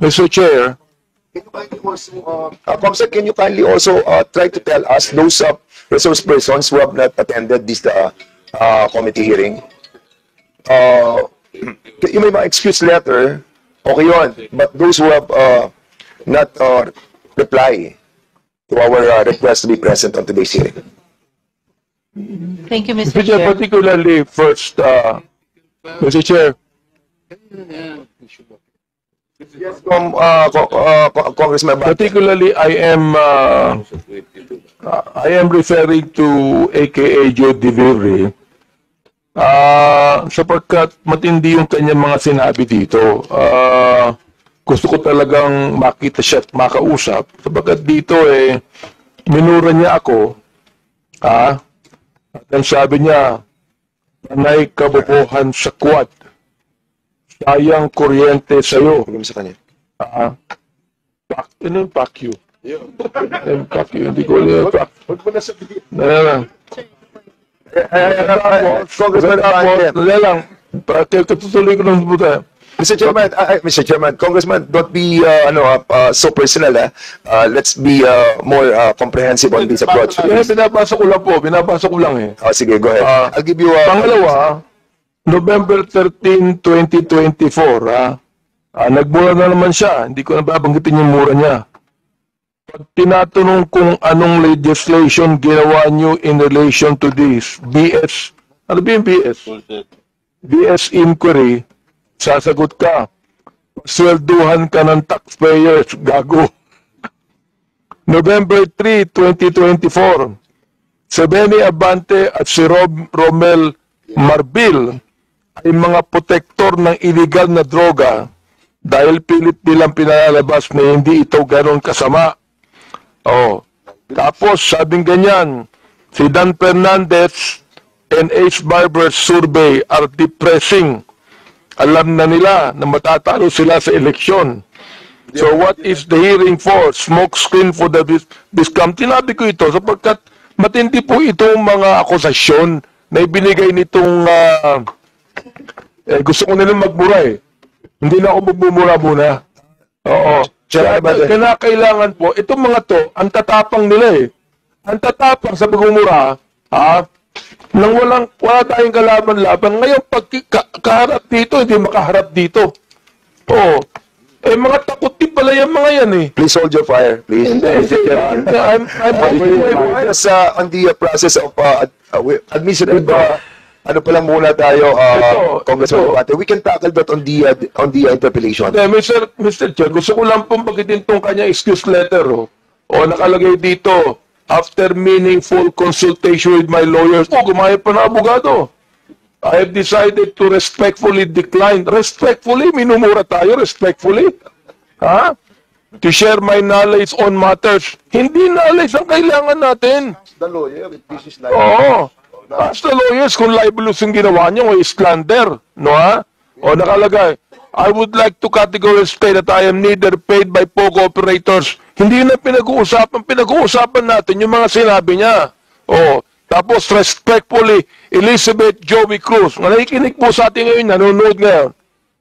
Mr. Chair, Can you kindly also, Comsec, can you kindly also try to tell us those resource persons who have not attended this committee hearing? Yung may mga excuse letter, okay yun. But those who have not reply to our request to be present on today's hearing. Thank you, Mr. Mr. Chair, Chair. particularly first, Mr. Chair, Yes, Congressman Abante. particularly I am referring to AKA Joe Diviri, sapagkat matindi yung kanyang mga sinabi dito. Gusto ko talagang makita siya at makausap, sapagkat dito minura niya ako, at ang sabi niya, panay kabubuhan sa quad. Sayang kuryente sa'yo. Huwag mo sa kanya. Ano yung pack you? Pack you, hindi ko alam yung pack. Huwag mo na sabihin. Congressman Abante. Dali lang. Katutuloy ko ng buta. Mr. Chairman, Congressman, don't be so personal. Let's be more comprehensive on this approach. Binabasa ko lang po. Binabasa ko lang eh. Sige, go ahead. I'll give you Pangalawa, November 13, 2024, nagmura na naman siya. Hindi ko na babanggitin yung mura niya. Pag tinatanong kung anong legislation ginawa niyo in relation to this, BS, ano ba yung BS? BS inquiry, sasagot ka. Swelduhan ka ng taxpayers, gago. November 3, 2024, si Benny Abante at si Romel Marbil ay mga protektor ng illegal na droga dahil pilit nilang pinalalabas na hindi ito ganoon kasama. Tapos sabing ganyan, si Dan Fernandez and Ace Barber's survey are depressing. Alam na nila na matatalo sila sa eleksyon. So what is the hearing for? Smoke screen for the discount. Tinabi ko ito sapagkat matindi po itong mga akusasyon na ibinigay nitong gusto ko nilang magmura eh. Hindi na ako magmumura muna. Oo. Kailangan po, itong mga to, ang tatapang nila eh. Ang tatapang sa pagmumura, nang wala tayong kalaban-laban. Ngayon, pag kaharap dito, hindi makaharap dito. Oo. Mga takot din pala yung mga yan eh. Please hold your fire, please. I'm Just on the process of administrative, ano pa lang muna tayo, Congressman Abante. We can tackle that on the interpellation. Mr. Chair, gusto ko lang pong bagitin tong kanya excuse letter. Nakalagay dito, after meaningful consultation with my lawyers, gumaya pa na abogado. I have decided to respectfully decline. Respectfully? Minumura tayo, respectfully? To share my knowledge on matters. Hindi knowledge ang kailangan natin. The lawyer, this is like... Oo. Ask the lawyers kung libelous yung ginawa niyo o slander. No, nakalagay, I would like to categorically state that I am neither paid by POGO operators. Hindi na pinag-uusapan. Pinag-uusapan natin yung mga sinabi niya. Tapos, respectfully, Elizabeth Joey Cruz. Nakikinig po sa atin ngayon, nanonood ngayon.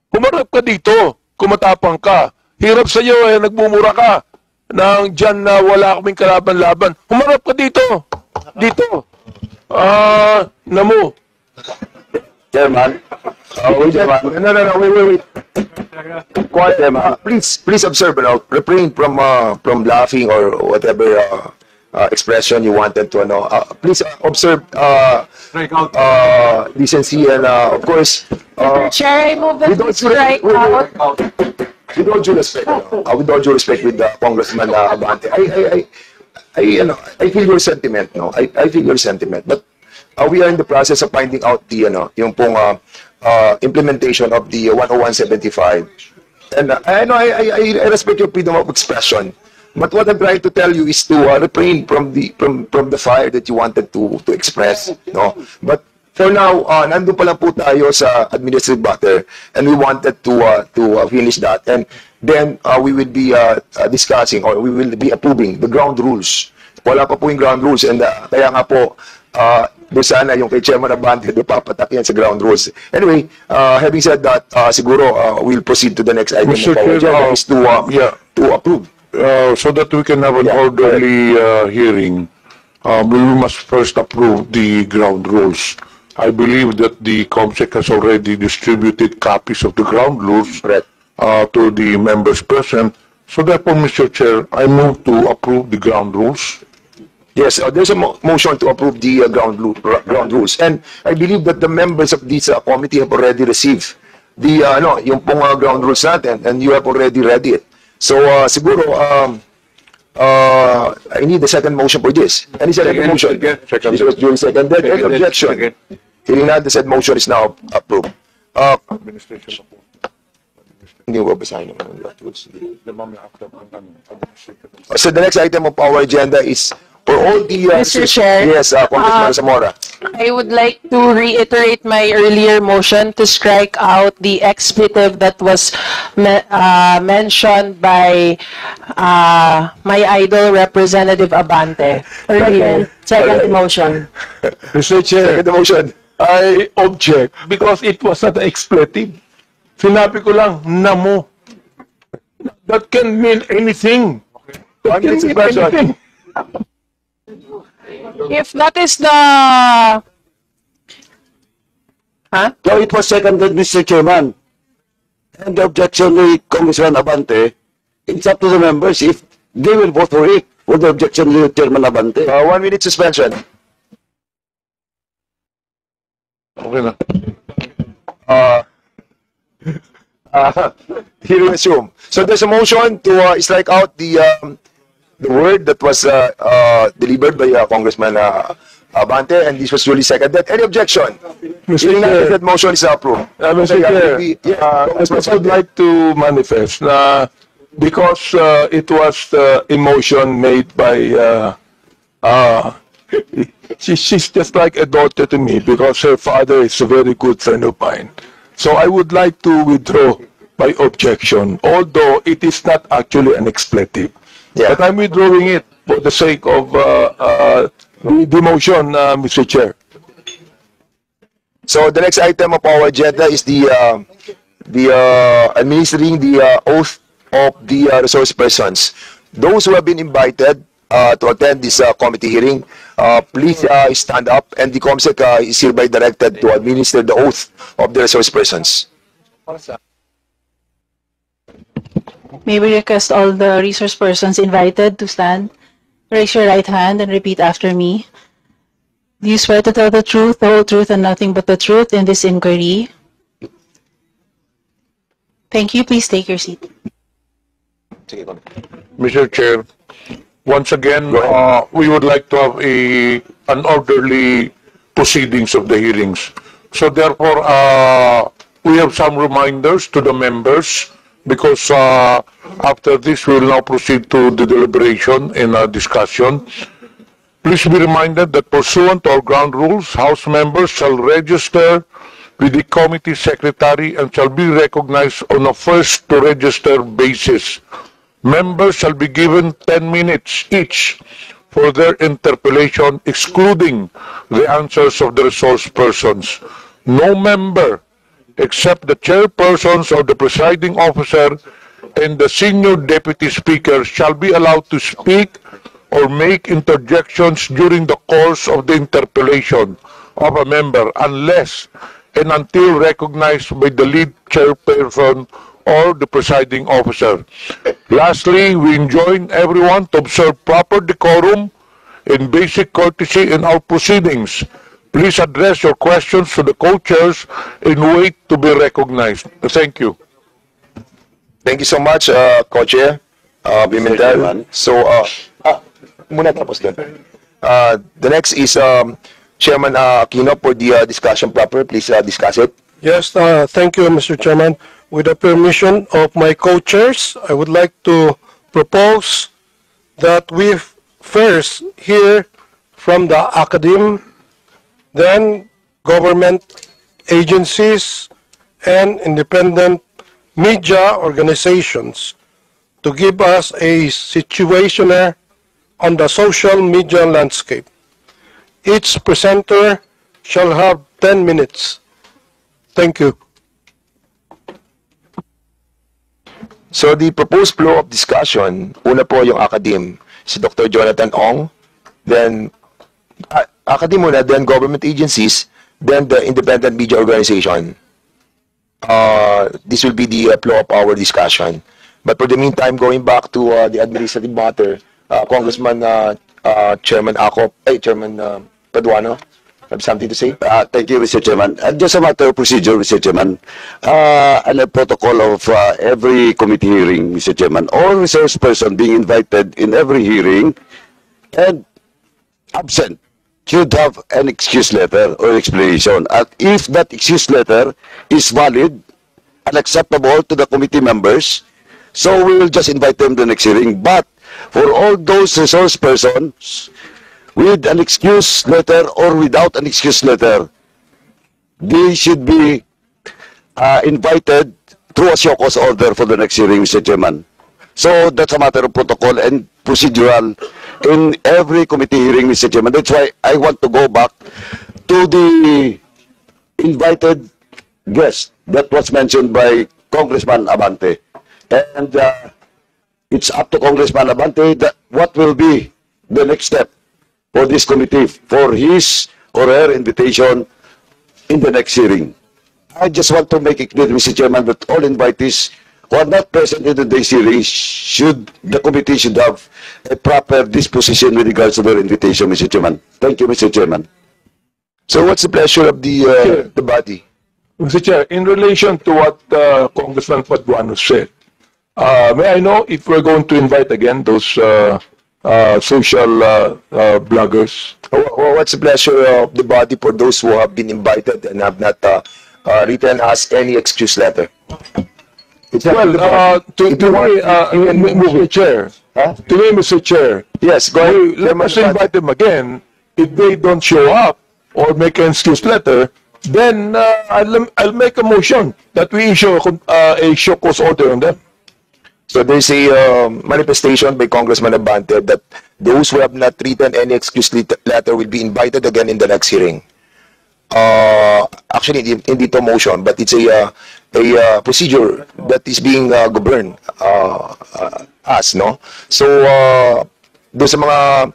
Humarap ka dito, kumatapang ka. Hirap sa iyo, nagmumura ka. Nang dyan na wala kaming kalaban-laban. Humarap ka dito. Dito. Namo. Chairman. Wait. Quiet, Chairman. Please observe, refrain from laughing or whatever expression you wanted to, please observe decency and, of course, Chair, I move that we strike out. with all due respect, with Congressman Abante, I feel your sentiment, I feel your sentiment, but we are in the process of finding out the, yung pong implementation of the 10175, and I respect your freedom of expression. But what I'm trying to tell you is to refrain from the fire that you wanted to express, no. But for now, nandun pa lang po tayo sa administrative matter, and we wanted to finish that, and then we will be discussing, or we will be approving the ground rules. Wala pa po yung ground rules, and kaya nga po doon sana yung kay Chairman Abante, doon papatak yan sa ground rules. Anyway, having said that, siguro we'll proceed to the next item Mr. of our Chair, agenda is to approve. So that we can have an Yeah, orderly hearing, we must first approve the ground rules. I believe that the COMSEC has already distributed copies of the ground rules Correct. to the members present. So therefore, Mr. Chair, I move to approve the ground rules. Yes, there's a motion to approve the ground rules. And I believe that the members of this committee have already received the, yung pong ground rules natin, and you have already read it. So, siguro, I need a second motion for this. Any second motion? Second. This was duly seconded. Any objection? Hearing none, the said motion is now approved. Administration po. Hindi mo babasahin naman ang ground rules. Mamaya after administration. So the next item of our agenda is for all the... Mr. Chair, Yes, Congressman Zamora. I would like to reiterate my earlier motion to strike out the expletive that was mentioned by my idol, Representative Abante, earlier. Second motion. Mr. Chair, Second motion. I object because it was not expletive. Sinabi ko lang, namo. That can mean anything. That can mean anything. If that is the... Huh? So it was seconded, Mr. Chairman. And the objection by Congressman Abante, it's up to the members if they will vote for it. For the objection to Chairman Abante. 1 minute suspension. Okay na. He will assume. So there's a motion to strike out the word that was delivered by Congressman Abante, and this was duly seconded. Any objection? Mr. Hearing none, Chair. that motion is approved. Mr. Chair, I just would like to manifest na because it was a motion made by she's just like a daughter to me because her father is a very good friend of mine. So I would like to withdraw my objection, although it is not actually an expletive. Yeah. But I'm withdrawing it for the sake of the motion, Mr. Chair. So the next item of our agenda is the administering the oath of the resource persons. Those who have been invited to attend this committee hearing, please stand up, and the COMSEC is hereby directed to administer the oath of the resource persons. May we request all the resource persons invited to stand, raise your right hand and repeat after me. Do you swear to tell the truth, the whole truth, and nothing but the truth in this inquiry? Thank you. Please take your seat. Mr. Chair, once again, we would like to have an orderly proceedings of the hearings. So therefore, we have some reminders to the members because after this, we will now proceed to the deliberation and discussion. Please be reminded that pursuant to our ground rules, House members shall register with the committee secretary and shall be recognized on a first-to-register basis. Members shall be given 10 minutes each for their interpellation, excluding the answers of the resource persons. No member, except the chairpersons or the presiding officer and the senior deputy speaker, shall be allowed to speak or make interjections during the course of the interpellation of a member unless and until recognized by the lead chairperson or the presiding officer. Lastly, we enjoin everyone to observe proper decorum and basic courtesy in our proceedings. Please address your questions to the co-chairs and wait to be recognized. Thank you. Thank you so much, Co-Chair Pimentel. So, muna tapos doon. The next is Chairman Aquino for the discussion proper. Please discuss it. Yes, thank you, Mr. Chairman. With the permission of my co-chairs, I would like to propose that we first hear from the academe, then government agencies and independent media organizations to give us a situationer on the social media landscape. each presenter shall have 10 minutes. Thank you. So the proposed flow of discussion, una po yung academe, si Dr. Jonathan Ong, then academe muna, then government agencies, then the independent media organization. This will be the flow of our discussion. But for the meantime, going back to the administrative matter, Congressman Chairman Acop, Chairman Paduano, have something to say? Thank you, Mr. Chairman. Just a matter of procedure, Mr. Chairman. And a protocol of every committee hearing, Mr. Chairman. All resource person being invited in every hearing and absent should have an excuse letter or explanation. And if that excuse letter is valid and acceptable to the committee members, so we will just invite them to the next hearing. But for all those resource persons with an excuse letter or without an excuse letter, they should be invited through a show cause order for the next hearing, Mr. Chairman. So that's a matter of protocol and procedural in every committee hearing, Mr. Chairman. That's why I want to go back to the invited guest that was mentioned by Congressman Abante. And it's up to Congressman Abante that what will be the next step for this committee, for his or her invitation in the next hearing. I just want to make it clear, Mr. Chairman, that all invitees who are not present in today's hearing the committee should have a proper disposition with regards to their invitation, Mr. Chairman. Thank you, Mr. Chairman. So what's the pleasure of the body? Mr. Chair, in relation to what Congressman Paduano said, may I know if we're going to invite again those social bloggers? What's the pleasure of the body for those who have been invited and have not written us any excuse letter? Well, to me, Mr. Chair, to me, Mr. Chair, Yes, go ahead. let us invite them again. If they don't show up or make an excuse letter, then I'll make a motion that we issue a show cause order on them. So there's a manifestation by Congressman Abante that those who have not written any excuse letter will be invited again in the next hearing. Actually, hindi to motion, but it's a procedure that is being governed as, no? So, doon sa mga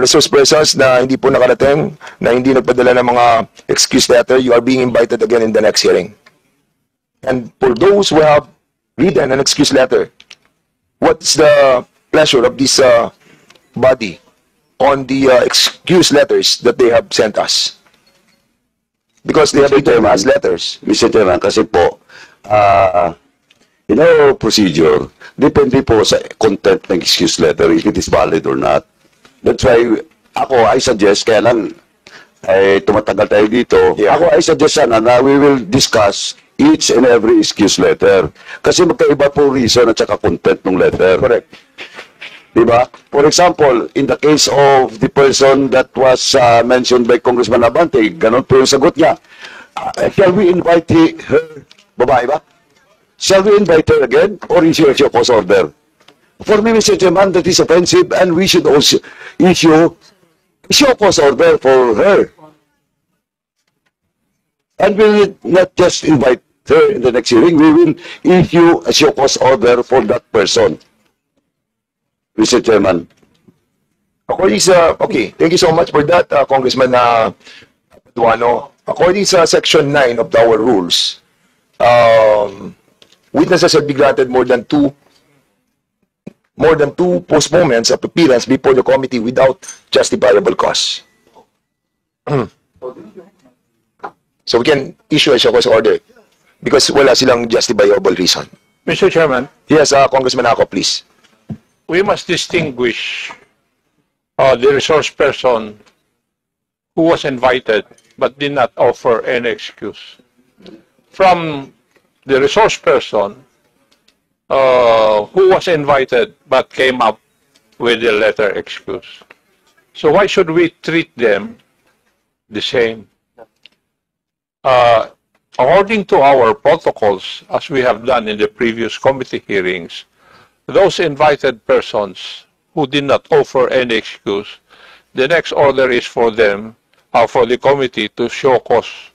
resource persons na hindi po nakarating, na hindi nagpadala ng mga excuse letter, you are being invited again in the next hearing. And for those who have written an excuse letter, what's the pleasure of this body on the excuse letters that they have sent us? Because they have written as letters. Mr. Chairman, kasi po, in our procedure, depende po sa content ng excuse letter if it is valid or not. That's why, I suggest, kaya lang, tumatagal tayo dito, Yeah. I suggest sana na we will discuss each and every excuse letter. Kasi magkaiba po reason at saka content ng letter. Correct. Diba? For example, in the case of the person that was mentioned by Congressman Abante, ganun po yung sagot niya. Shall we invite her, babae ba? Shall we invite her again or issue a show cause order? For me, Mr. Chairman, that is offensive and we should also issue a show cause order for her. And we will not just invite her in the next hearing, we will issue a show cause order for that person. Mr. Chairman. According sa, okay, thank you so much for that, Congressman Paduano. According sa Section 9 of our rules, witnesses shall be granted more than two postponements of appearance before the committee without justifiable cause. So we can issue a show cause order because wala silang justifiable reason. Mr. Chairman, Yes, Congressman Ako, please. we must distinguish the resource person who was invited but did not offer any excuse from the resource person who was invited but came up with a letter excuse. So why should we treat them the same? According to our protocols, as we have done in the previous committee hearings, those invited persons who did not offer any excuse, the next order is for them, for the committee to show cause,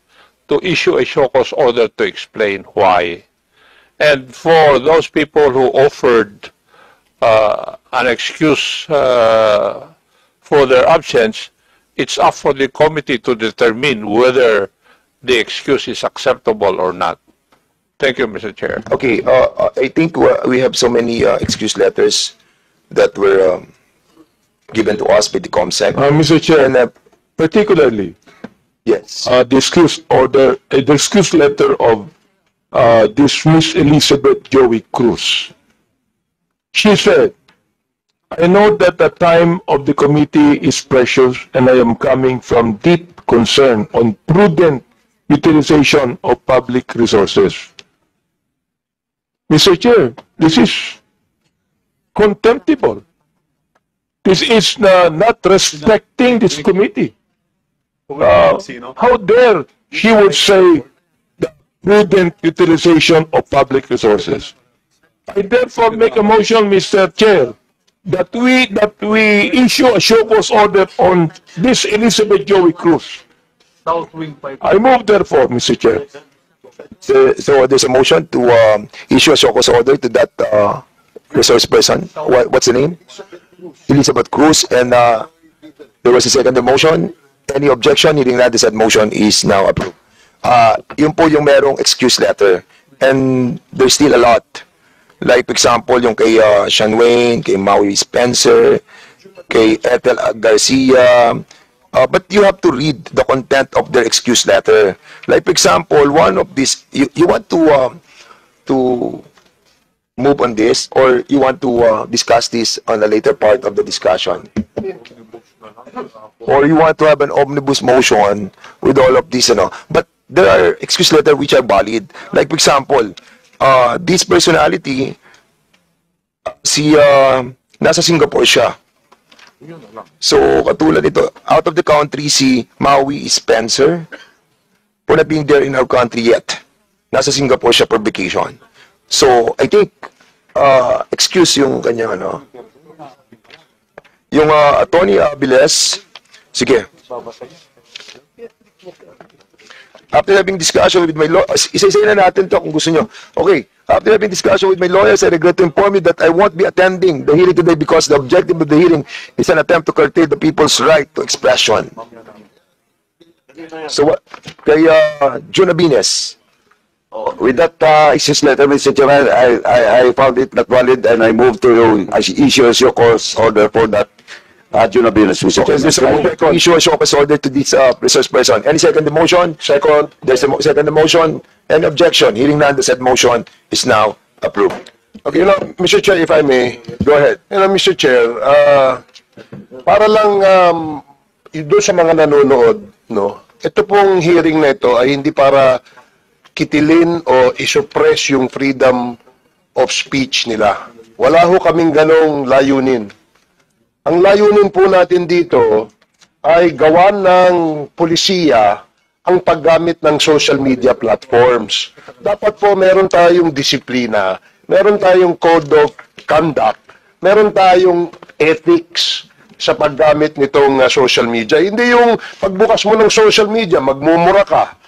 to issue a show cause order to explain why. And for those people who offered an excuse for their absence, it's up for the committee to determine whether the excuse is acceptable or not. Thank you, Mr. Chair. Okay, I think we have so many excuse letters that were given to us by the COMSEC. Mr. Chair, And, particularly, yes. the excuse order, the excuse letter of this Miss Elizabeth Joey Cruz. She said, I know that the time of the committee is precious and I am coming from deep concern on prudent utilization of public resources. Mr. Chair, this is contemptible. This is not respecting this committee. How dare she would say the prudent utilization of public resources? I therefore make a motion, Mr. Chair, that we issue a show cause order on this Elizabeth Joey Cruz. I move therefore, Mr. Chair. So there's a motion to issue a show cause order to that resource person. What's the name? Elizabeth Cruz. And there was a second motion. Any objection? Hearing that, the said motion is now approved. Yun po yung merong excuse letter. And there's still a lot. Like, for example, yung kay Sean Wayne, kay Maui Spencer, kay Ethel Garcia. But you have to read the content of their excuse letter. Like, for example, one of these, you want to move on this, or you want to discuss this on a later part of the discussion? Or you want to have an omnibus motion with all of this, But there are excuse letters which are valid. Like, for example, this personality, nasa Singapore siya. So, katulad ito, out of the country, si Maui Spencer, for not being there in our country yet. Nasa Singapore siya for vacation. So, I think, excuse yung kanyang, yung Tony Abiles, sige. After having discussion with my lawyer, isa-isa na natin to kung gusto nyo. Okay, after having discussion with my lawyers, I regret to inform you that I won't be attending the hearing today because the objective of the hearing is an attempt to curtail the people's right to expression. So, what? Kay June Abines. With that excuse letter, Mr. Chairman, I found it not valid and I moved to issue a show cause order for that June Abiles, Mr. There's Chairman. a issue a show cause order to this resource person. Any second motion? Second. There's a second motion. Any objection? Hearing none, the said motion is now approved. Okay, Mr. Chair, if I may. Go ahead. Mr. Chair, para lang doon sa mga nanonood, ito pong hearing na ito ay hindi para kitilin o isuppress yung freedom of speech nila. Wala ho kaming ganong layunin. Ang layunin po natin dito ay gawan ng pulisiya ang paggamit ng social media platforms. Dapat po meron tayong disiplina, meron tayong code of conduct, meron tayong ethics sa paggamit nitong social media. Hindi yung pagbukas mo ng social media, magmumura ka.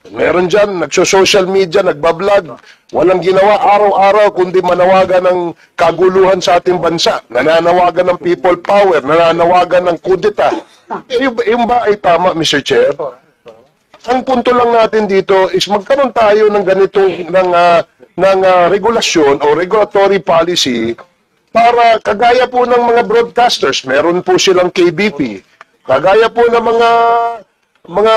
Meron dyan, nagso-social media, nagbablog, walang ginawa araw-araw kundi manawagan ng kaguluhan sa ating bansa, nananawagan ng people power, nananawagan ng kudeta. Yung ba ay tama, Mr. Chair? Ang punto lang natin dito is magkaroon tayo ng ganitong ng regulasyon o regulatory policy para kagaya po ng mga broadcasters, meron po silang KBP, kagaya po ng mga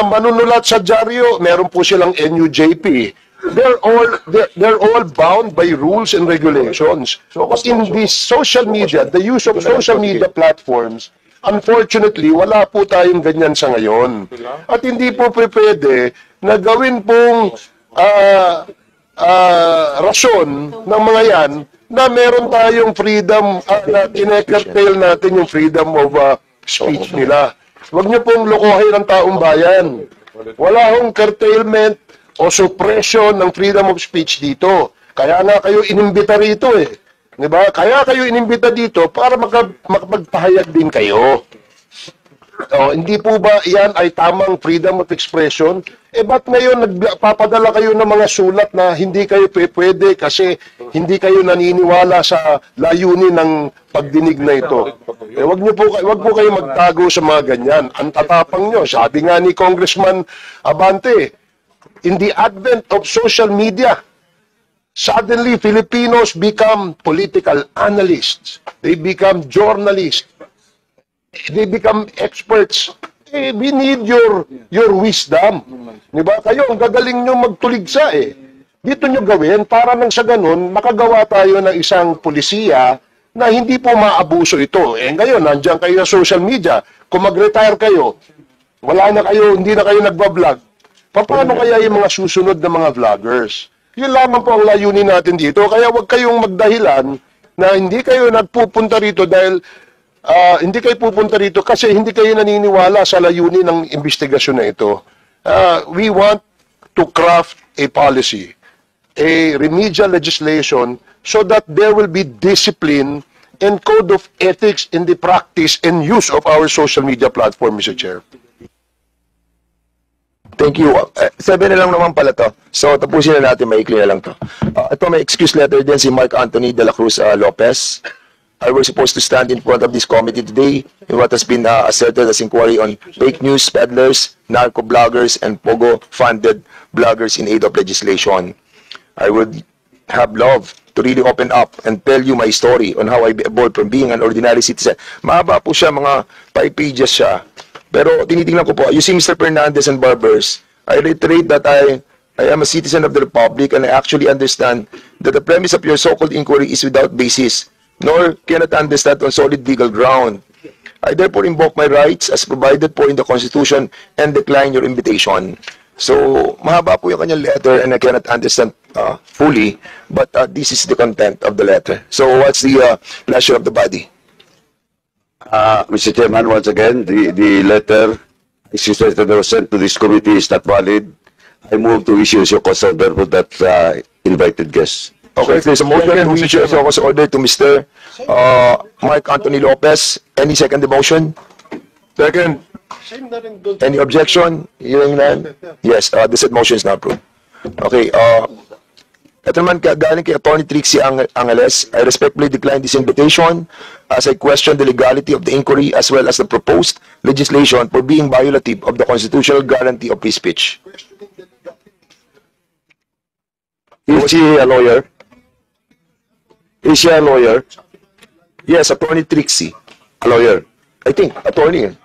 manunulat sa dyaryo, meron po silang NUJP. They're all bound by rules and regulations. But in this social media, the use of social media platforms, unfortunately, wala po tayong ganyan sa ngayon. At hindi po pwede na gawin pong rason ng mga yan na meron tayong freedom, na kine-curtail natin yung freedom of speech nila. Huwag niyo pong lokohin ang taong bayan. Wala hong curtailment o suppression ng freedom of speech dito. Kaya nga kayo inimbita rito eh. Diba? Kaya kayo inimbita dito para makapagpahayag din kayo. Hindi po ba yan ay tamang freedom of expression? Ba't ngayon nagpapadala kayo ng mga sulat na hindi kayo pwede kasi hindi kayo naniniwala sa layunin ng pagdinig na ito? Wag po kayo magtago sa mga ganyan. Ang tatapang nyo. Sabi nga ni Congressman Abante, in the advent of social media, suddenly Filipinos become political analysts. They become journalists. They become experts. We need your wisdom. Diba? Kayo, ang gagaling nyo magtuligsa eh. Dito nyo gawin para nang sa ganun, makagawa tayo ng isang pulisiya na hindi po maabuso ito. Ngayon, nandiyan kayo sa social media. Kung mag-retire kayo, hindi na kayo nagbablog. Paano kaya yung mga susunod na mga vloggers? Yun lamang po ang layunin natin dito. Kaya huwag kayong magdahilan na hindi kayo nagpupunta rito dahil hindi kayo pupunta rito kasi hindi kayo naniniwala sa layunin ng investigasyon na ito. We want to craft a policy, a remedial legislation so that there will be discipline and code of ethics in the practice and use of our social media platform, Mr. Chair. Thank you. 7 na lang naman pala to. So, tapusin na natin, maikli na lang to. Ito may excuse letter din si Mark Anthony de la Cruz Lopez. I was supposed to stand in front of this committee today in what has been asserted as inquiry on fake news peddlers, narco-bloggers, and Pogo-funded bloggers in aid of legislation. I would have loved to really open up and tell you my story on how I evolved from being an ordinary citizen. Mahaba po siya, mga 5 pages siya. Pero tinitingnan ko po, you see Mr. Fernandez and Barbers, I reiterate that I am a citizen of the Republic and I actually understand that the premise of your so-called inquiry is without basis, nor cannot understand on solid legal ground. I therefore invoke my rights as provided for in the Constitution and decline your invitation. So, mahaba po yung kanyang letter and I cannot understand fully, but this is the content of the letter. So, what's the pleasure of the body? Mr. Chairman, once again, the letter that was sent to this committee is not valid. I move to issue a cause order for that invited guest. Okay, there's a motion to issue a cause order to Mr. Mark Anthony Lopez. Any second the motion? Second. Any objection? Hearing none? Yes, the said motion is now approved. Okay, ito naman galing kay Attorney Trixie Angeles. I respectfully decline this invitation as I question the legality of the inquiry as well as the proposed legislation for being violative of the constitutional guarantee of free speech. Is she a lawyer? Is she a lawyer? Yes, Attorney Trixie. A lawyer. I think, attorney.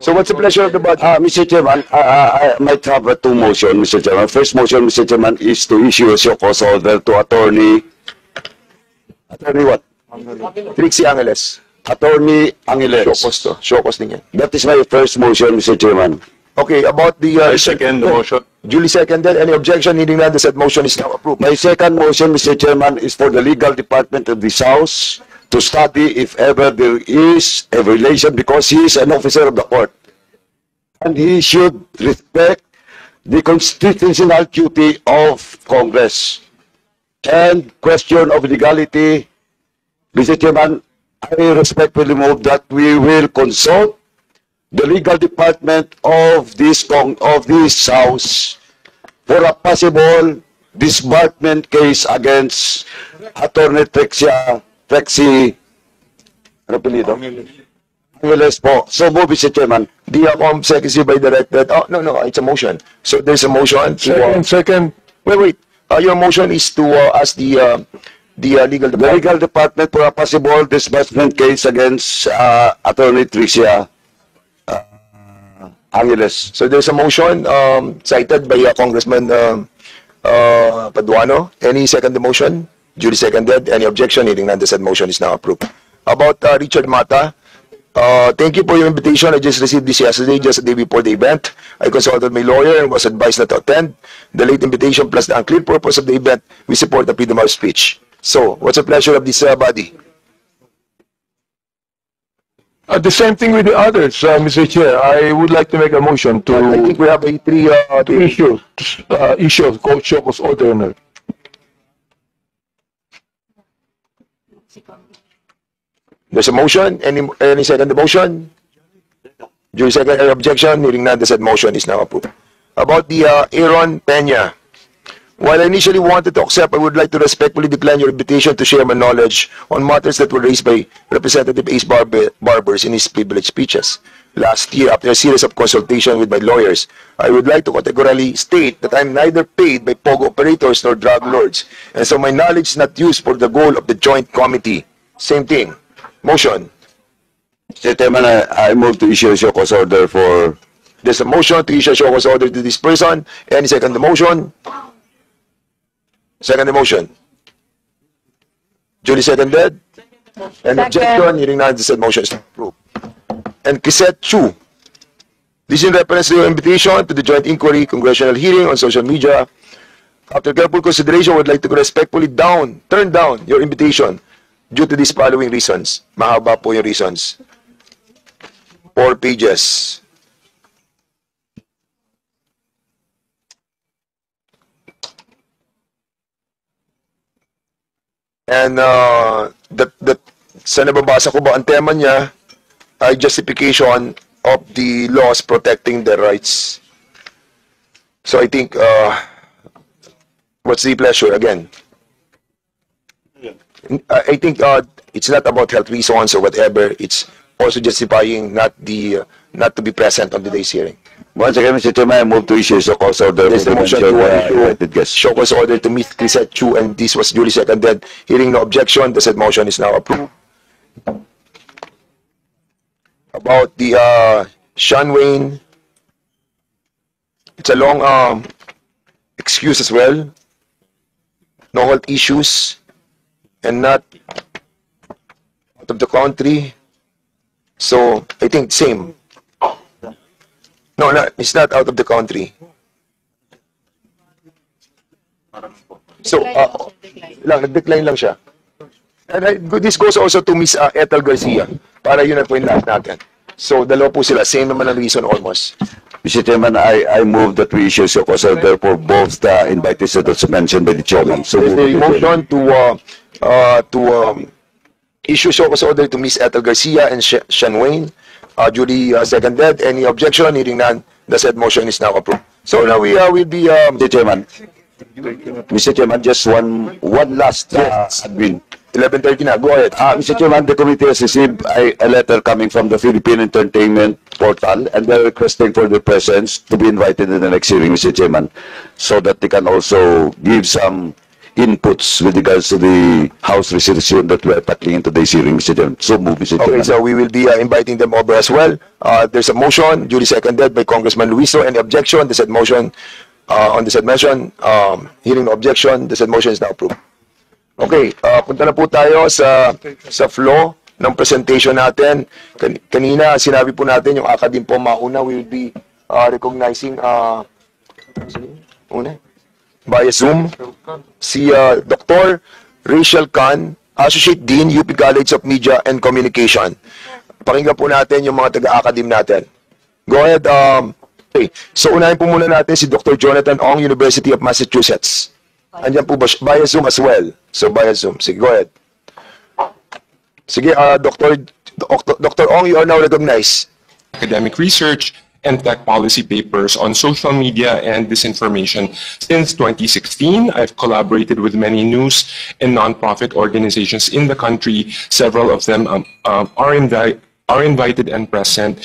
So what's the pleasure of the body? Mr. Chairman, I might have two motions, Mr. Chairman. First motion, Mr. Chairman, is to issue a show cause order to Attorney what? Trixie Angeles. Attorney Angeles. Show cause din yan. That is my first motion, Mr. Chairman. Okay, about the... Second motion. Duly seconded. Any objection? Hearing none, the said motion is now approved. My second motion, Mr. Chairman, is for the legal department of this House to study if ever there is a violation because he is an officer of the court. And he should respect the constitutional duty of Congress. And question of legality, Mr. Chairman, I respectfully move that we will consult the legal department of this House for a possible disbarment case against Attorney Trixie Angeles po. So move, Mr. Chairman. The COMSEC is hereby directed. Oh, no, it's a motion. So there's a motion to... Second. Wait. Your motion is to ask the legal The department. legal department for a possible disbursement case against Attorney Trixie Angeles. So there's a motion cited by Congressman Paduano. Any second the motion? Duly seconded. Any objection? Hearing none, the said motion is now approved. About Richard Mata, thank you for your invitation. I just received this yesterday, just a day before the event. I consulted my lawyer and was advised not to attend. The late invitation plus the unclear purpose of the event, we support the freedom of speech. So, what's the pleasure of this body? The same thing with the others, Mr. Chair. I would like to make a motion I to think we have a issue show cause order na. There's a motion. Any second the motion? Duly second, any objection? Hearing none, the said motion is now approved. About the Aaron Peña. While I initially wanted to accept, I would like to respectfully decline your invitation to share my knowledge on matters that were raised by Representative Ace Barbers in his privileged speeches. Last year, after a series of consultation with my lawyers, I would like to categorically state that I'm neither paid by POGO operators nor drug lords, and so my knowledge is not used for the goal of the joint committee. Same thing. Motion. Mr. Chairman, I move to issue a show cause order for... There's a motion to issue a show cause order to this person. Any second the motion? Second the motion. Duly seconded. And objection, hearing none, the said motion is approved. And Kisette Chu. This is in reference to your invitation to the joint inquiry congressional hearing on social media. After careful consideration, I would like to respectfully turn down your invitation due to these following reasons. Mahaba po yung reasons. 4 pages. And sa nababasa ko ba, ang tema niya ay justification of the laws protecting their rights. So I think, what's the pleasure again? I think it's not about health reasons or whatever. It's also justifying not to be present on today's hearing. Once again, Mr. Chairman, I move to issue a show cause order There's for the the motion mentioned to invited guests. show cause order to Ms. Crisette Chu, and this was duly seconded. Hearing no objection, the said motion is now approved. About the Sean Wayne, it's a long excuse as well. No health issues and not out of the country. So I think same. No, it's not out of the country. So, nag-decline lang siya. And this goes also to Miss Ethel Garcia, para yun na po yung lahat natin. So, dalawa po sila, same naman ang reason almost. Mr. Chairman, I move that we issue a show cause order for both the invitees that was mentioned by the chairman. So, There's the motion to issue show cause order to Miss Ethel Garcia and Sean Wayne. Duly seconded. Any objection? Hearing none, the said motion is now approved. So now we will be... Mr. Chairman, just one last admin. 11:30 na. Go ahead. Mr. Chairman, the committee has received a letter coming from the Philippine Entertainment Portal, and they're requesting for their presence to be invited in the next hearing, Mr. Chairman, so that they can also give some inputs with regards to the House resolution that we're tackling in today's hearing, Mr. Chairman. So move, Mr. Chairman. Okay, so we will be inviting them over as well. There's a motion, duly seconded by Congressman Luiso. Any objection? The said motion, on the said motion, hearing no objection, the said motion is now approved. Okay, punta na po tayo sa flow ng presentation natin. Kanina, sinabi po natin yung academe po mauna. We will be recognizing via Zoom si Dr. Rachel Khan, Associate Dean, UP College of Media and Communication. Pakinggan po natin yung mga taga-academe natin. Go ahead. Okay. So, unahin po muna natin si Dr. Jonathan Ong, University of Massachusetts. Andiyan po ba? Via Zoom as well. So, via Zoom. Sige, go ahead. Sige, Dr. Ong, you are now recognized. Academic research and tech policy papers on social media and disinformation. Since 2016, I've collaborated with many news and nonprofit organizations in the country. Several of them are invited and present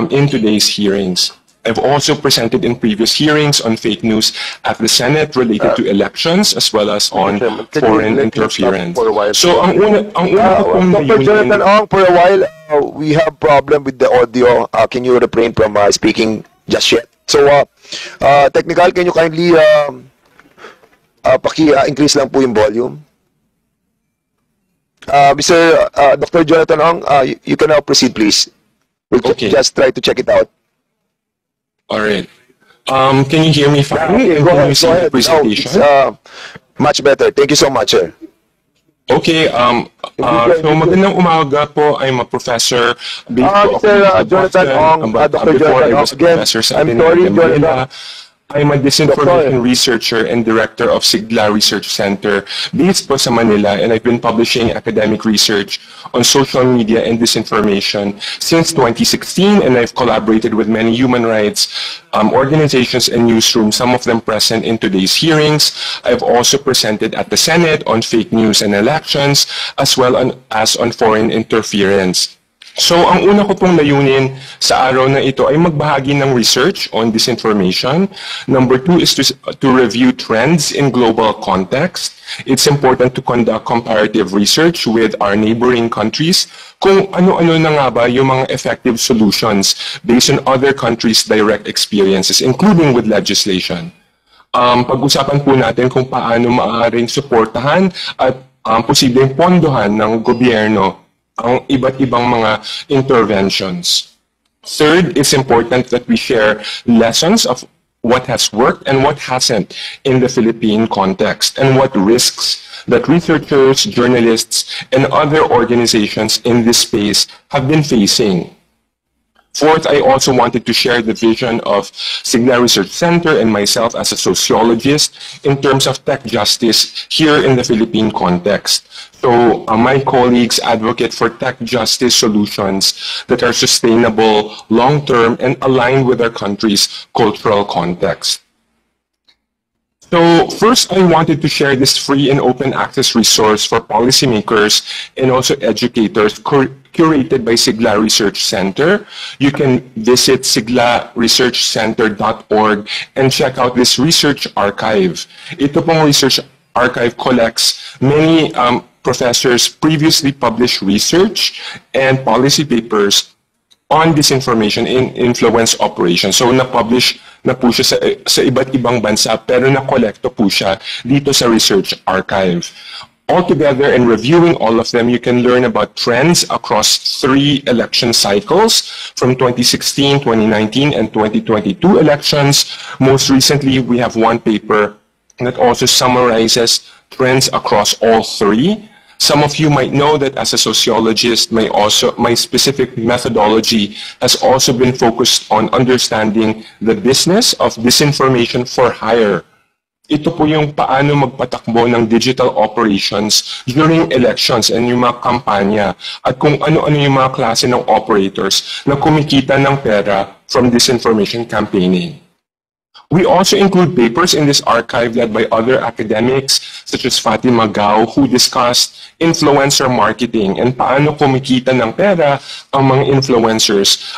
in today's hearings. I've also presented in previous hearings on fake news at the Senate related to elections as well as on foreign interference. So, ang una po Dr. Jonathan Ong, for a while, we have problem with the audio. Can you refrain from speaking just yet? So, technical, can you kindly paki-increase lang po yung volume? Dr. Jonathan Ong, you can now proceed, please. We'll just try to check it out. All right. Can you hear me fine? Go ahead. The presentation? No, it's much better. Thank you so much, sir. Okay. So magandang umaga po. I'm a professor. Mr. Jonathan Ong, Dr. Jonathan Ong, again, I'm sorry, Jonathan. I'm a disinformation researcher and director of Sigla Research Center based po sa Manila, and I've been publishing academic research on social media and disinformation since 2016, and I've collaborated with many human rights organizations and newsrooms, some of them present in today's hearings. I've also presented at the Senate on fake news and elections, as well as on foreign interference. So, ang una ko pong layunin sa araw na ito ay magbahagi ng research on disinformation. Number 2 is to review trends in global context. It's important to conduct comparative research with our neighboring countries kung ano-ano na nga ba yung mga effective solutions based on other countries' direct experiences, including with legislation. Pag-usapan po natin kung paano maaaring suportahan at posibleng pondohan ng gobyerno ang iba't ibang mga interventions. Third, it's important that we share lessons of what has worked and what hasn't in the Philippine context, and what risks that researchers, journalists, and other organizations in this space have been facing. Fourth, I also wanted to share the vision of Sigla Research Center and myself as a sociologist in terms of tech justice here in the Philippine context. So my colleagues advocate for tech justice solutions that are sustainable, long-term, and aligned with our country's cultural context. So first, I wanted to share this free and open access resource for policymakers and also educators curated by Sigla Research Center. You can visit siglaresearchcenter.org and check out this research archive. Ito pong research archive collects many professors' previously published research and policy papers on disinformation in influence operations. So na-publish na po siya sa iba't ibang bansa, pero na-collecto po siya dito sa research archive. Altogether, in reviewing all of them, you can learn about trends across 3 election cycles from 2016, 2019, and 2022 elections. Most recently, we have one paper that also summarizes trends across all 3. Some of you might know that as a sociologist, my specific methodology has also been focused on understanding the business of disinformation for hire. Ito po yung paano magpatakbo ng digital operations during elections and yung mga kampanya, at kung ano-ano yung mga klase ng operators na kumikita ng pera from disinformation campaigning. We also include papers in this archive led by other academics such as Fatima Gao, who discussed influencer marketing and paano kumikita ng pera ang mga influencers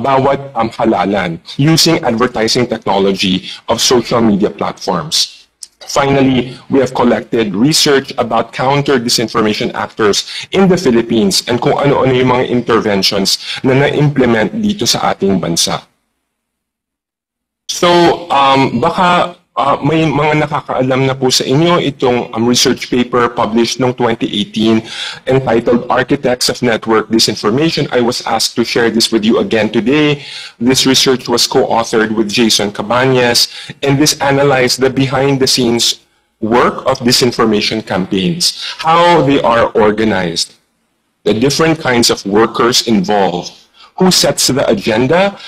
bawat halalan using advertising technology of social media platforms. Finally, we have collected research about counter-disinformation actors in the Philippines and kung ano-ano yung mga interventions na na-implement dito sa ating bansa. So, baka may mga nakakaalam na po sa inyo itong research paper published noong 2018 entitled Architects of Network Disinformation. I was asked to share this with you again today. This research was co-authored with Jason Cabañas, and this analyzed the behind-the-scenes work of disinformation campaigns, how they are organized, the different kinds of workers involved, who sets the agenda,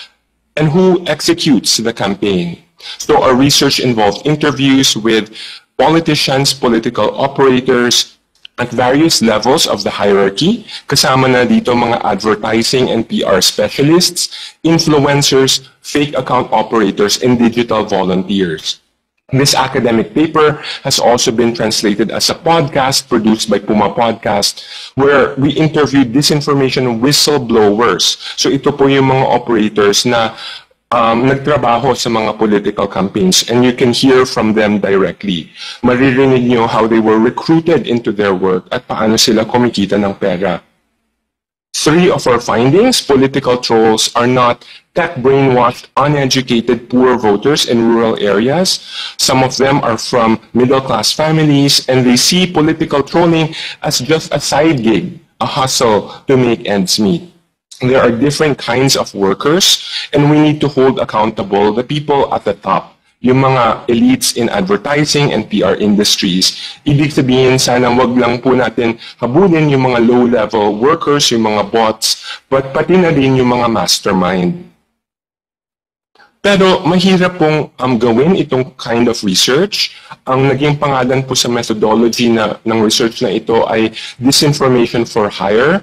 and who executes the campaign. So our research involved interviews with politicians, political operators at various levels of the hierarchy. Kasama na dito mga advertising and PR specialists, influencers, fake account operators, and digital volunteers. This academic paper has also been translated as a podcast produced by Puma Podcast, where we interviewed disinformation whistleblowers. So ito po yung mga operators na nagtrabaho sa mga political campaigns, and you can hear from them directly. Maririnig nyo how they were recruited into their work at paano sila kumikita ng pera. 3 of our findings: political trolls are not tech-brainwashed, uneducated, poor voters in rural areas. Some of them are from middle-class families, and they see political trolling as just a side gig, a hustle to make ends meet. There are different kinds of workers, and we need to hold accountable the people at the top, yung mga elites in advertising and PR industries. Ibig sabihin, sana wag lang po natin habulin yung mga low-level workers, yung mga bots, but pati na din yung mga mastermind. Pero mahirap pong gawin itong kind of research. Ang naging pangalan po sa methodology ng research na ito ay disinformation for hire,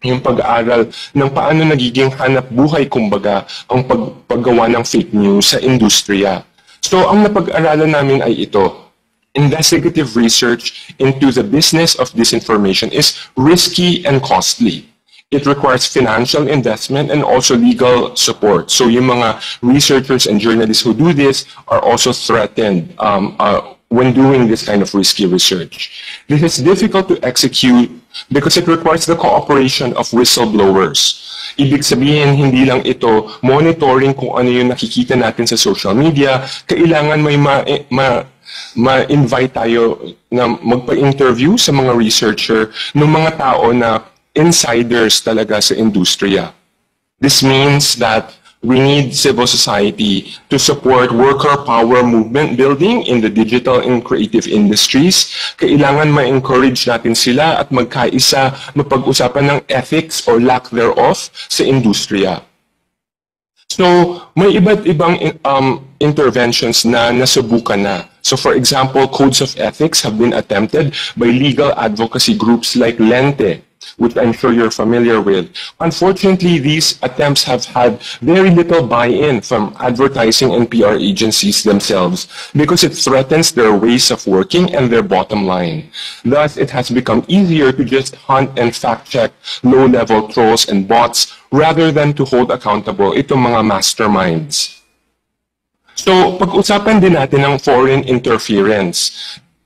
yung pag-aaral ng paano nagiging hanap buhay, kumbaga, ang paggawa ng fake news sa industriya. So ang napag-aralan namin ay ito. Investigative research into the business of disinformation is risky and costly. It requires financial investment and also legal support. So yung mga researchers and journalists who do this are also threatened when doing this kind of risky research. This is difficult to execute because it requires the cooperation of whistleblowers. Ibig sabihin, hindi lang ito monitoring kung ano yung nakikita natin sa social media. Kailangan may ma-invite tayo na magpa-interview sa mga researcher ng mga tao na insiders talaga sa industriya. This means that we need civil society to support worker power movement building in the digital and creative industries. Kailangan ma-encourage natin sila at magkaisa, mapag-usapan ng ethics or lack thereof sa industriya. So, may iba't ibang interventions na nasubukan na. So, for example, codes of ethics have been attempted by legal advocacy groups like Lente, which I'm sure you're familiar with. Unfortunately, these attempts have had very little buy-in from advertising and PR agencies themselves because it threatens their ways of working and their bottom line. Thus, it has become easier to just hunt and fact-check low-level trolls and bots rather than to hold accountable itong mga masterminds. So, pag-usapan din natin ng foreign interference.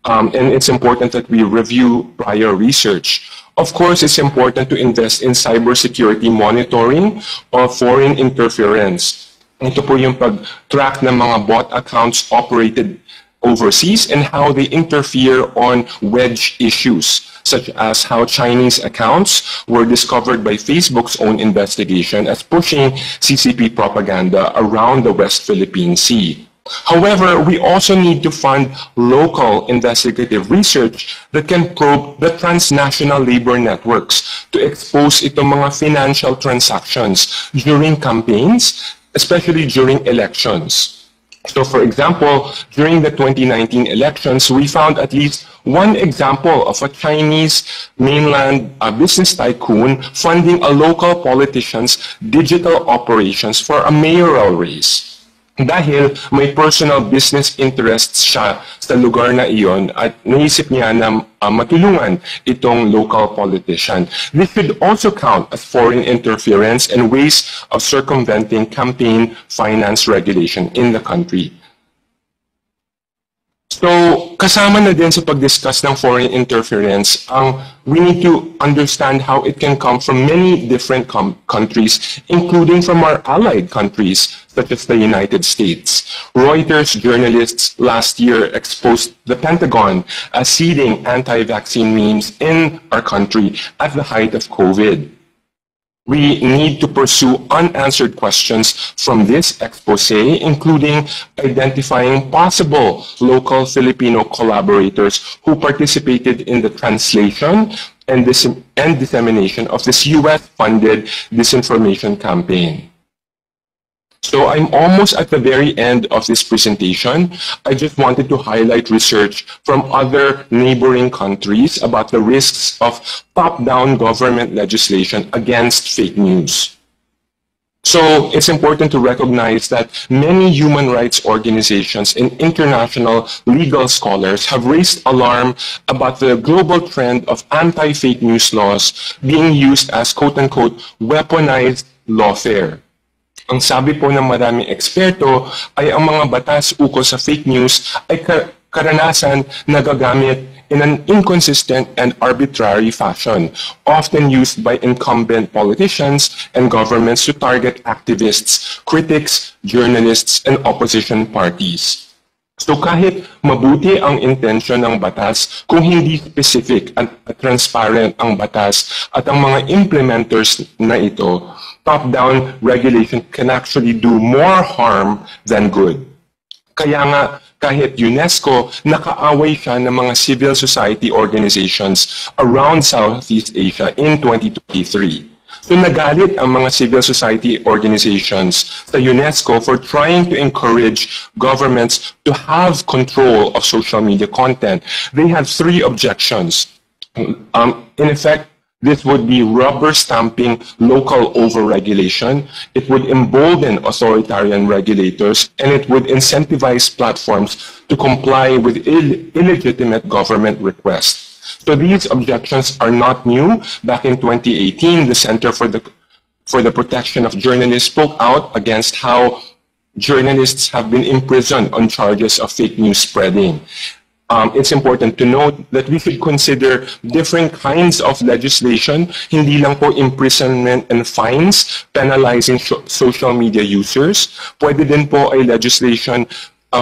And it's important that we review prior research. Of course, it's important to invest in cybersecurity monitoring of foreign interference. Ito po yung pag-track ng mga bot accounts operated overseas and how they interfere on wedge issues, such as how Chinese accounts were discovered by Facebook's own investigation as pushing CCP propaganda around the West Philippine Sea. However, we also need to fund local investigative research that can probe the transnational labor networks to expose itong mga financial transactions during campaigns, especially during elections. So, for example, during the 2019 elections, we found at least one example of a Chinese mainland business tycoon funding a local politician's digital operations for a mayoral race. Dahil may personal business interests siya sa lugar na iyon at naisip niya na matulungan itong local politician. This should also count as foreign interference and ways of circumventing campaign finance regulation in the country. So, kasama na din sa pag-discuss ng foreign interference, we need to understand how it can come from many different countries, including from our allied countries, such as the United States. Reuters journalists last year exposed the Pentagon as seeding anti-vaccine memes in our country at the height of COVID. We need to pursue unanswered questions from this expose, including identifying possible local Filipino collaborators who participated in the translation and dissemination of this US-funded disinformation campaign. So I'm almost at the very end of this presentation. I just wanted to highlight research from other neighboring countries about the risks of top-down government legislation against fake news. So it's important to recognize that many human rights organizations and international legal scholars have raised alarm about the global trend of anti-fake news laws being used as quote-unquote weaponized lawfare. Ang sabi po ng maraming eksperto ay ang mga batas ukol sa fake news ay karanasan nagagamit in an inconsistent and arbitrary fashion, often used by incumbent politicians and governments to target activists, critics, journalists, and opposition parties. So kahit mabuti ang intensyon ng batas, kung hindi specific at transparent ang batas at ang mga implementers na ito, top-down regulation can actually do more harm than good. Kaya nga, kahit UNESCO, nakaaway siya ng mga civil society organizations around Southeast Asia in 2023. So nagalit ang mga civil society organizations sa UNESCO for trying to encourage governments to have control of social media content. They had 3 objections. In effect, this would be rubber stamping local overregulation. It would embolden authoritarian regulators, and it would incentivize platforms to comply with illegitimate government requests. So these objections are not new. Back in 2018, the Center for the Protection of Journalists spoke out against how journalists have been imprisoned on charges of fake news spreading. It's important to note that we should consider different kinds of legislation, hindi lang po imprisonment and fines penalizing social media users. Pwede din po ay legislation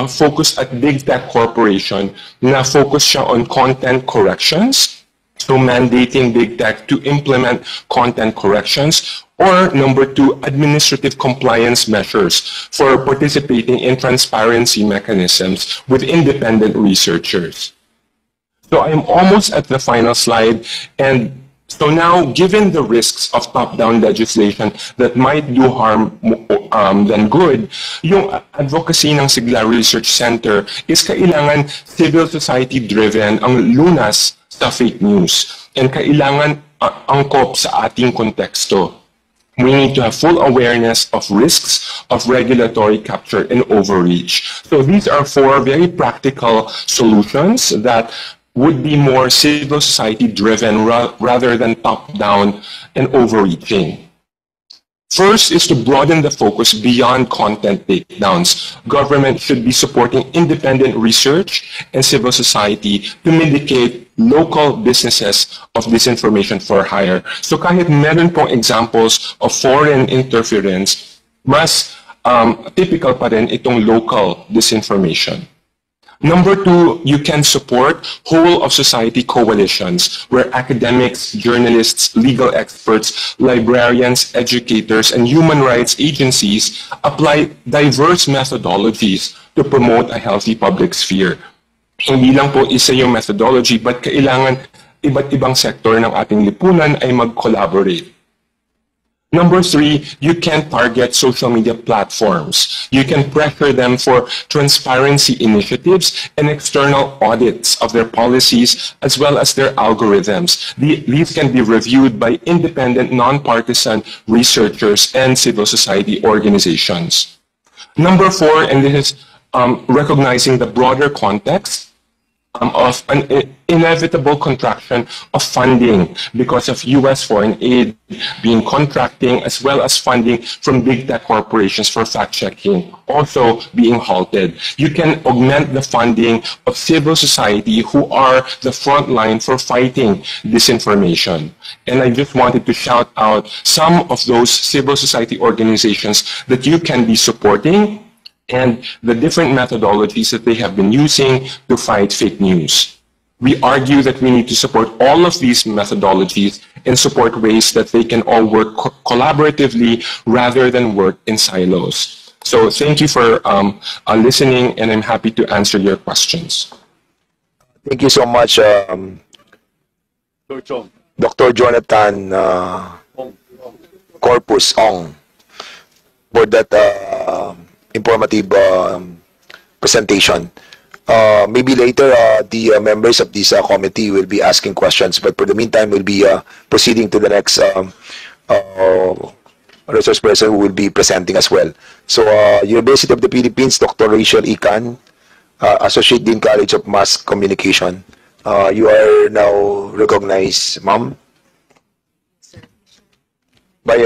focused at big tech corporation na focus siya on content corrections, so mandating big tech to implement content corrections, or number 2, administrative compliance measures for participating in transparency mechanisms with independent researchers. So I'm almost at the final slide, and so now, given the risks of top-down legislation that might do harm than good, yung advocacy ng Sigla Research Center is kailangan civil society-driven ang lunas sa fake news, and kailangan angkop sa ating konteksto. We need to have full awareness of risks of regulatory capture and overreach. So these are 4 very practical solutions that would be more civil society driven rather than top-down and overreaching. First is to broaden the focus beyond content takedowns. Government should be supporting independent research and civil society to mitigate local businesses of disinformation for hire. So kahit meron pong examples of foreign interference, mas typical pa rin itong local disinformation. Number 2, you can support whole-of-society coalitions where academics, journalists, legal experts, librarians, educators, and human rights agencies apply diverse methodologies to promote a healthy public sphere. Hindi lang po isa yung methodology, but kailangan iba't ibang sektor ng ating lipunan ay mag-collaborate. Number 3, you can target social media platforms. You can pressure them for transparency initiatives and external audits of their policies as well as their algorithms. These can be reviewed by independent, non-partisan researchers and civil society organizations. Number 4, and this is recognizing the broader context of an inevitable contraction of funding because of U.S. foreign aid being contracting, as well as funding from big tech corporations for fact-checking also being halted. You can augment the funding of civil society who are the front line for fighting disinformation. And I just wanted to shout out some of those civil society organizations that you can be supporting and the different methodologies that they have been using to fight fake news. We argue that we need to support all of these methodologies and support ways that they can all work collaboratively rather than work in silos. So thank you for listening, and I'm happy to answer your questions. Thank you so much, Dr. Jonathan Corpus Ong, for that informative presentation. Maybe later the members of this committee will be asking questions, but for the meantime we'll be proceeding to the next resource person who will be presenting as well. So University of the Philippines, Dr. Rachel Ican, Associate Dean College of Mass Communication. You are now recognized, ma'am, by